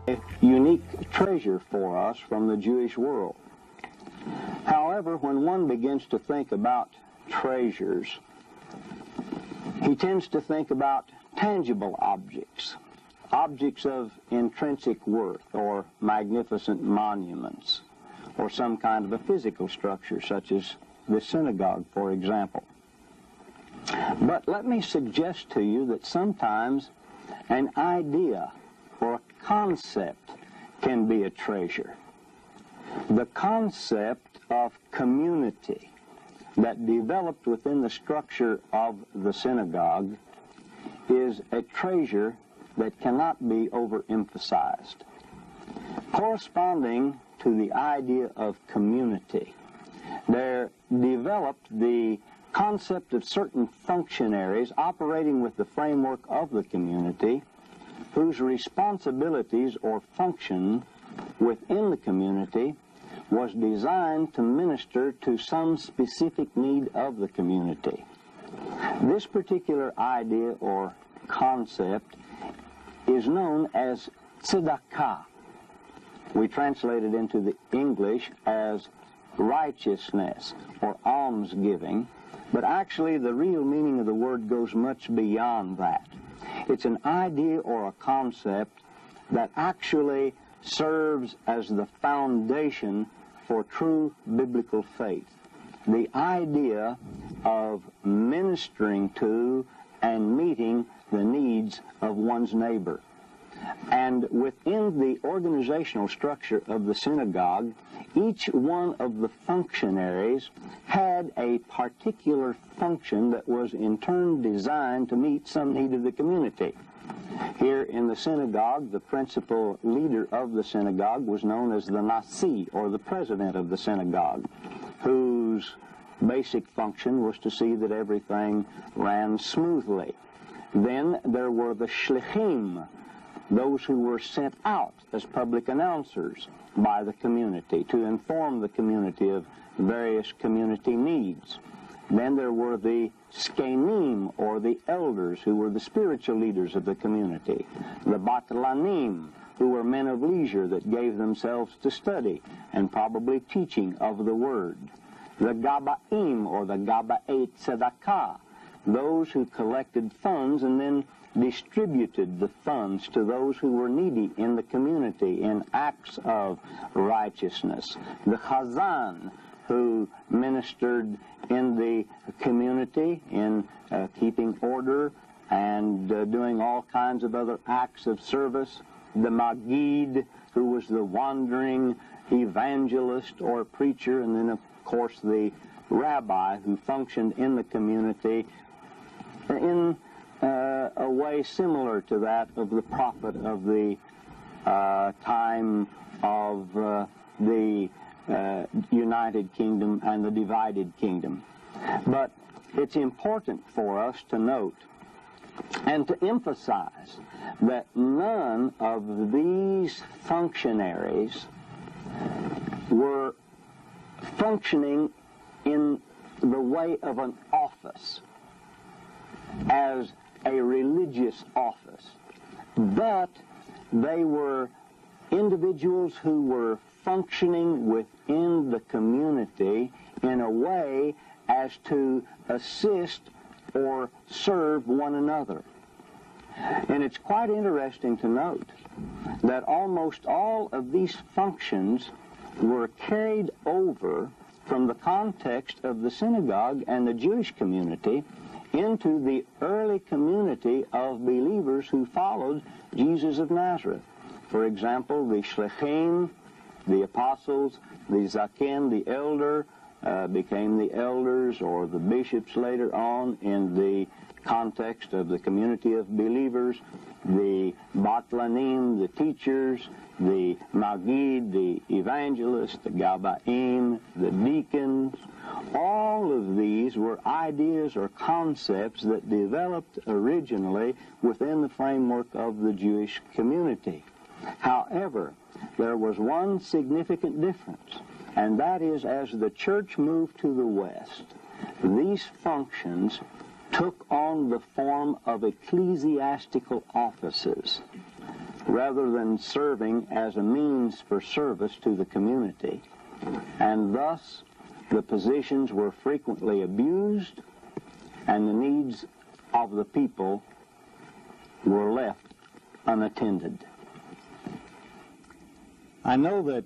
a unique treasure for us from the Jewish world. However, when one begins to think about treasures, he tends to think about tangible objects, objects of intrinsic worth, or magnificent monuments, or some kind of a physical structure, such as the synagogue, for example. But let me suggest to you that sometimes an idea or a concept can be a treasure. The concept of community that developed within the structure of the synagogue is a treasure that cannot be overemphasized. Corresponding to the idea of community, there developed the concept of certain functionaries operating with the framework of the community, whose responsibilities or function within the community was designed to minister to some specific need of the community. This particular idea or concept is known as Tzedakah. We translate it into the English as righteousness or almsgiving, but actually the real meaning of the word goes much beyond that. It's an idea or a concept that actually serves as the foundation for true biblical faith. The idea of ministering to and meeting the needs of one's neighbor. And within the organizational structure of the synagogue, each one of the functionaries had a particular function that was in turn designed to meet some need of the community. Here in the synagogue, the principal leader of the synagogue was known as the Nasi, or the president of the synagogue, whose basic function was to see that everything ran smoothly. Then there were the Shlichim, those who were sent out as public announcers by the community to inform the community of various community needs. Then there were the Skenim, or the elders, who were the spiritual leaders of the community. The Batlanim, who were men of leisure that gave themselves to study and probably teaching of the Word. The Gabaim, or the Gaba'ei Tzedakah, those who collected funds and then distributed the funds to those who were needy in the community in acts of righteousness. The Chazan, who ministered in the community in keeping order and doing all kinds of other acts of service. The Magid, who was the wandering evangelist or preacher, and then of course the rabbi, who functioned in the community in a way similar to that of the prophet of the time of the United Kingdom and the divided kingdom. But it's important for us to note and to emphasize that none of these functionaries were functioning in the way of an office as a religious office, but they were individuals who were functioning within the community in a way as to assist or serve one another. And it's quite interesting to note that almost all of these functions were carried over from the context of the synagogue and the Jewish community into the early community of believers who followed Jesus of Nazareth. For example, the Shlichim, the apostles, the Zakim, the elder, became the elders or the bishops later on in the context of the community of believers, the Batlanim, the teachers, the Magid, the evangelists, the Gabaim, the deacons. All of these were ideas or concepts that developed originally within the framework of the Jewish community. However, there was one significant difference, and that is as the church moved to the west, these functions took on the form of ecclesiastical offices. rather than serving as a means for service to the community. And thus, the positions were frequently abused, and the needs of the people were left unattended. I know that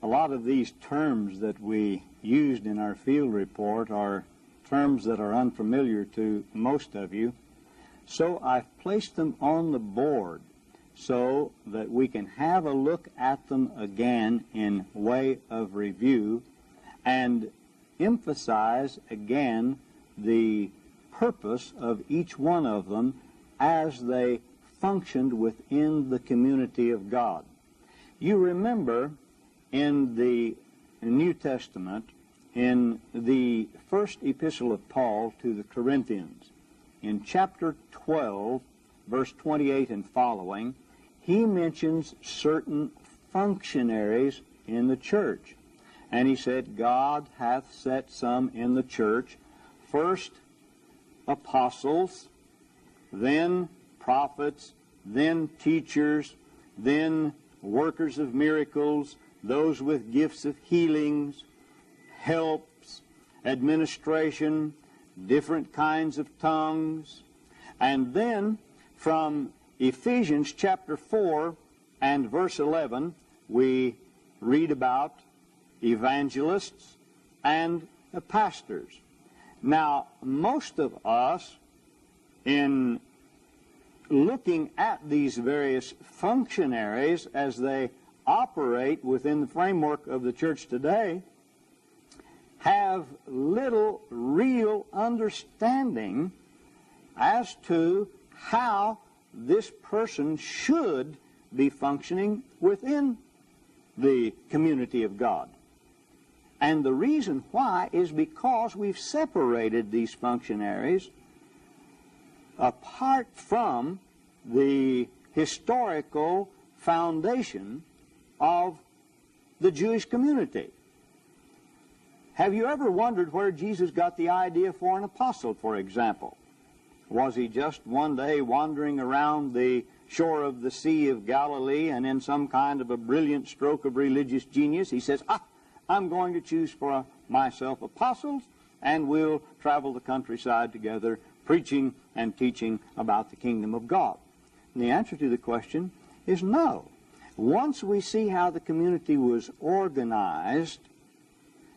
a lot of these terms that we used in our field report are terms that are unfamiliar to most of you, so I've placed them on the board so that we can have a look at them again in way of review and emphasize again the purpose of each one of them as they functioned within the community of God. You remember in the New Testament, in the first epistle of Paul to the Corinthians, in chapter 12, verse 28 and following, he mentions certain functionaries in the church. And he said, God hath set some in the church, first apostles, then prophets, then teachers, then workers of miracles, those with gifts of healings, helps, administration, different kinds of tongues. And then from Ephesians chapter 4 and verse 11, we read about evangelists and pastors. Now, most of us, in looking at these various functionaries as they operate within the framework of the church today, have little real understanding as to how this person should be functioning within the community of God. And the reason why is because we've separated these functionaries apart from the historical foundation of the Jewish community. Have you ever wondered where Jesus got the idea for an apostle, for example? Was he just one day wandering around the shore of the Sea of Galilee, and in some kind of a brilliant stroke of religious genius, he says, I'm going to choose for myself apostles, and we'll travel the countryside together, preaching and teaching about the kingdom of God? And the answer to the question is no. Once we see how the community was organized,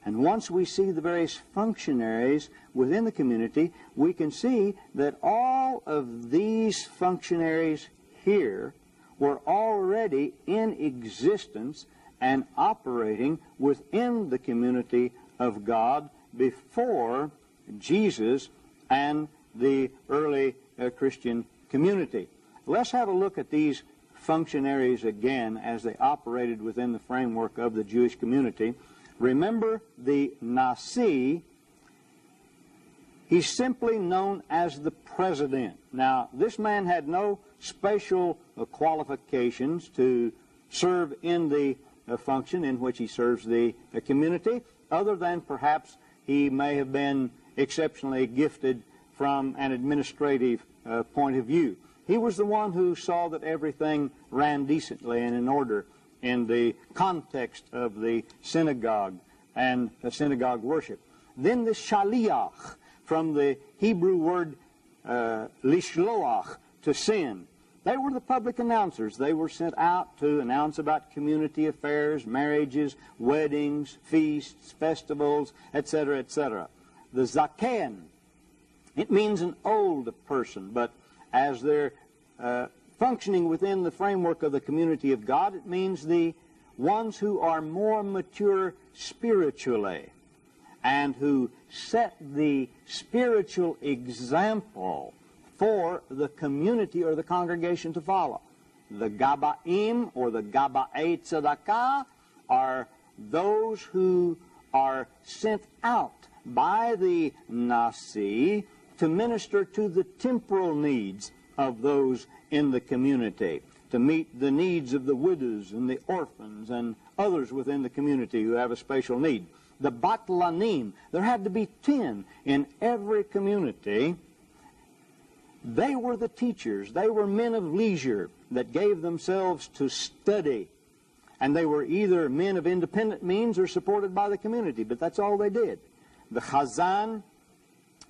and once we see the various functionaries within the community, we can see that all of these functionaries here were already in existence and operating within the community of God before Jesus and the early Christian community. Let's have a look at these functionaries again as they operated within the framework of the Jewish community. Remember the Nasi, he's simply known as the president. Now, this man had no special qualifications to serve in the function in which he serves the community, other than perhaps he may have been exceptionally gifted from an administrative point of view. He was the one who saw that everything ran decently and in order in the context of the synagogue and the synagogue worship. Then the shaliach, from the Hebrew word lishloach, to send. They were the public announcers. They were sent out to announce about community affairs, marriages, weddings, feasts, festivals, etc., etc. The zaken, it means an old person, but as they're functioning within the framework of the community of God, it means the ones who are more mature spiritually and who set the spiritual example for the community or the congregation to follow. The Gabaim or the Gaba'ei Tzedakah are those who are sent out by the Nasi to minister to the temporal needs of those in the community, to meet the needs of the widows and the orphans and others within the community who have a special need. The Batlanim, there had to be 10 in every community They were the teachers. They were men of leisure that gave themselves to study. And they were either men of independent means or supported by the community, but that's all they did. The Chazan,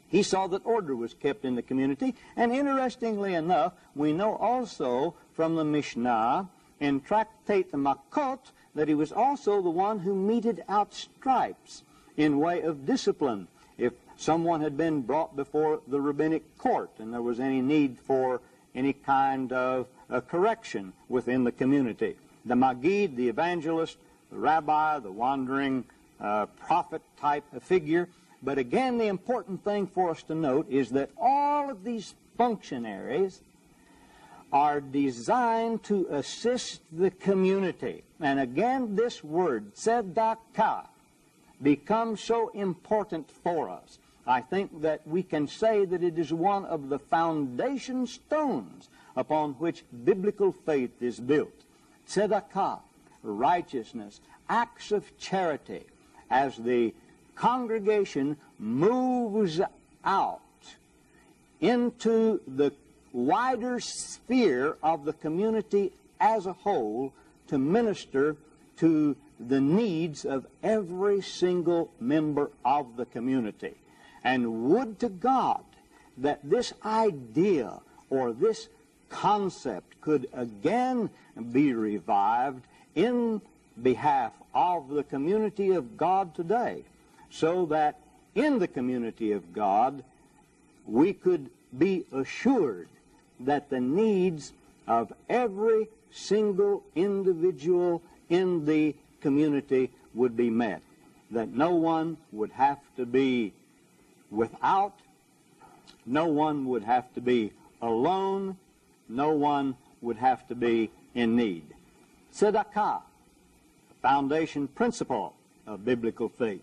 he saw that order was kept in the community. And interestingly enough, we know also from the Mishnah in Tractate Makot that he was also the one who meted out stripes in way of discipline if someone had been brought before the rabbinic court and there was any need for any kind of correction within the community. The Maggid, the evangelist, the rabbi, the wandering prophet type of figure. But again, the important thing for us to note is that all of these functionaries are designed to assist the community. And again, this word, Tzedakah, becomes so important for us. I think that we can say that it is one of the foundation stones upon which biblical faith is built. Tzedakah, righteousness, acts of charity, as the congregation moves out into the wider sphere of the community as a whole to minister to the needs of every single member of the community. And would to God that this idea or this concept could again be revived in behalf of the community of God today, so that in the community of God we could be assured that the needs of every single individual in the community would be met, that no one would have to be without, no one would have to be alone, no one would have to be in need. Tzedakah, the foundation principle of biblical faith.